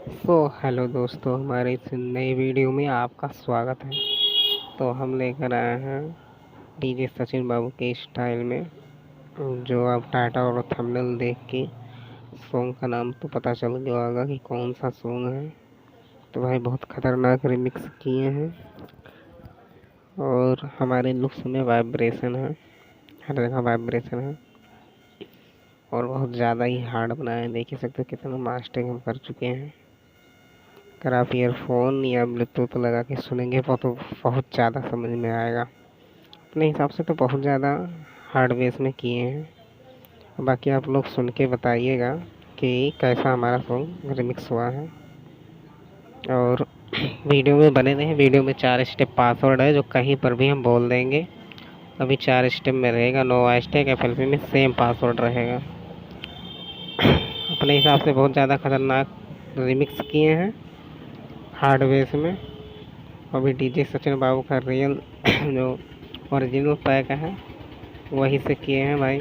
Hello दोस्तों, हमारे इस नई वीडियो में आपका स्वागत है। तो हम लेकर आए हैं डीजे सचिन बाबू के स्टाइल में, जो आप टाइटल और थंबनेल देख के सॉन्ग का नाम तो पता चल गया होगा कि कौन सा सॉन्ग है। तो भाई बहुत खतरनाक रिमिक्स किए हैं और हमारे लुक्स में वाइब्रेशन है, हर जगह वाइब्रेशन है और बहुत ज़्यादा ही हार्ड बनाए हैं। देख ही सकते हो कितना मास्टरिंग हम कर चुके हैं। अगर आप ईयरफोन या ब्लूटूथ लगा के सुनेंगे तो बहुत ज़्यादा समझ में आएगा। अपने हिसाब से तो बहुत ज़्यादा हार्ड बेस में किए हैं। बाकी आप लोग सुन के बताइएगा कि कैसा हमारा सॉन्ग रिमिक्स हुआ है। और वीडियो में बने रहें। वीडियो में 4 स्टेप पासवर्ड है जो कहीं पर भी हम बोल देंगे। अभी 4 स्टेप में रहेगा, नो हैशटैग FLP में सेम पासवर्ड रहेगा। अपने हिसाब से बहुत ज़्यादा खतरनाक रिमिक्स किए हैं हार्ड बेस में। अभी डीजे सचिन बाबू का रियल जो ओरिजिनल पैक है वही से किए हैं भाई।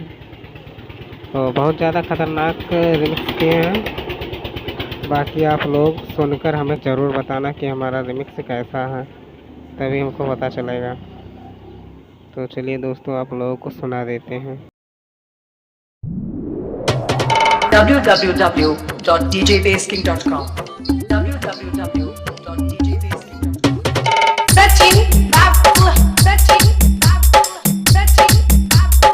तो बहुत ज़्यादा खतरनाक रिमिक्स किए हैं। बाकी आप लोग सुनकर हमें ज़रूर बताना कि हमारा रिमिक्स कैसा है, तभी हमको पता चलेगा। तो चलिए दोस्तों, आप लोगों को सुना देते हैं। www.djbasking.com Sachin Babu Sachin Babu Sachin Babu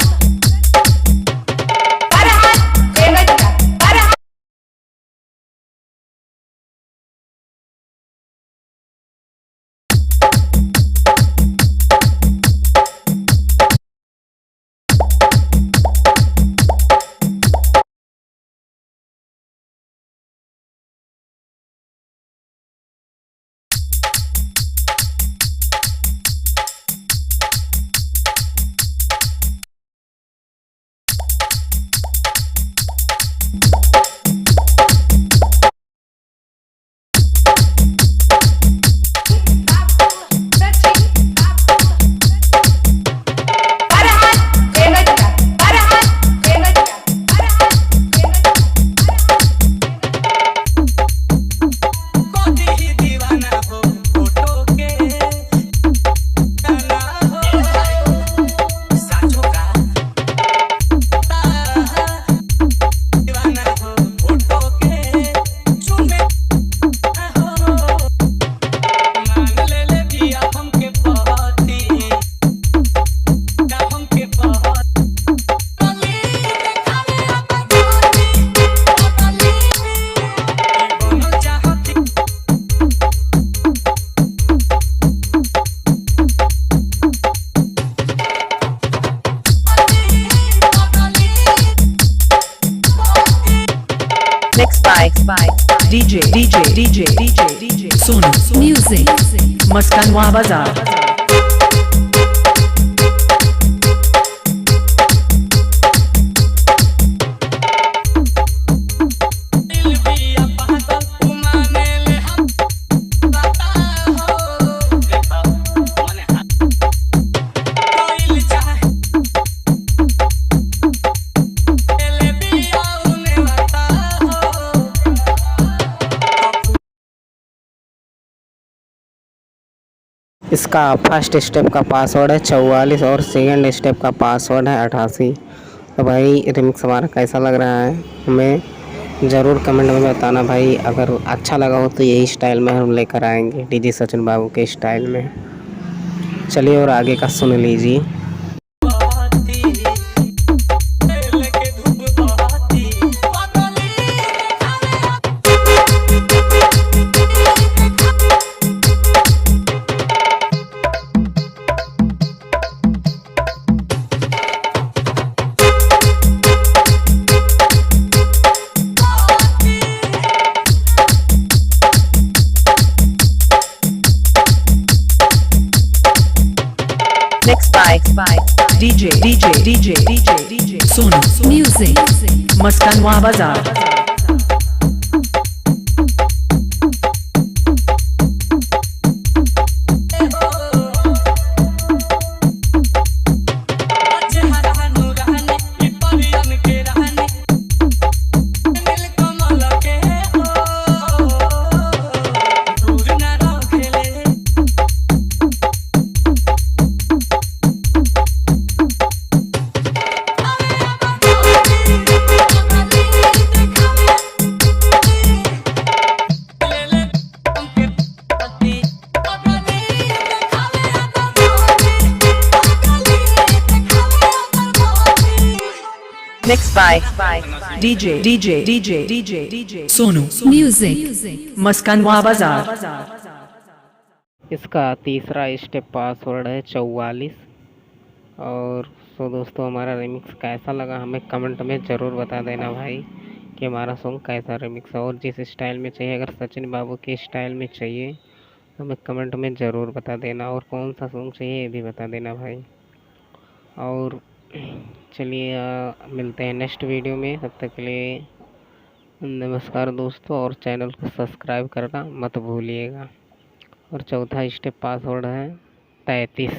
Farhan Devata Farhan Mixed by DJ Sonu Music Maskanwa Bazaar इसका फर्स्ट स्टेप का पासवर्ड है 44 और सेकंड स्टेप का पासवर्ड है 88। तो भाई रिमिक्स हमारा कैसा लग रहा है हमें ज़रूर कमेंट में बताना भाई। अगर अच्छा लगा हो तो यही स्टाइल में हम लेकर आएंगे डीजे सचिन बाबू के स्टाइल में। चलिए और आगे का सुन लीजिए। Mixed by DJ Sonu Music Maskanwa Bazaar Mixed by DJ Sonu Music. Maskanwa Bazaar. इसका तीसरा स्टेप पासवर्ड है 44। और सो दोस्तों, हमारा रिमिक्स कैसा लगा हमें कमेंट में ज़रूर बता देना भाई कि हमारा सॉन्ग कैसा रिमिक्स है। और जिस स्टाइल में चाहिए, अगर सचिन बाबू के स्टाइल में चाहिए तो हमें कमेंट में ज़रूर बता देना। और कौन सा सॉन्ग चाहिए ये भी बता देना भाई। और चलिए मिलते हैं नेक्स्ट वीडियो में। तब तक के लिए नमस्कार दोस्तों, और चैनल को सब्सक्राइब करना मत भूलिएगा। और चौथा स्टेप पासवर्ड है 33।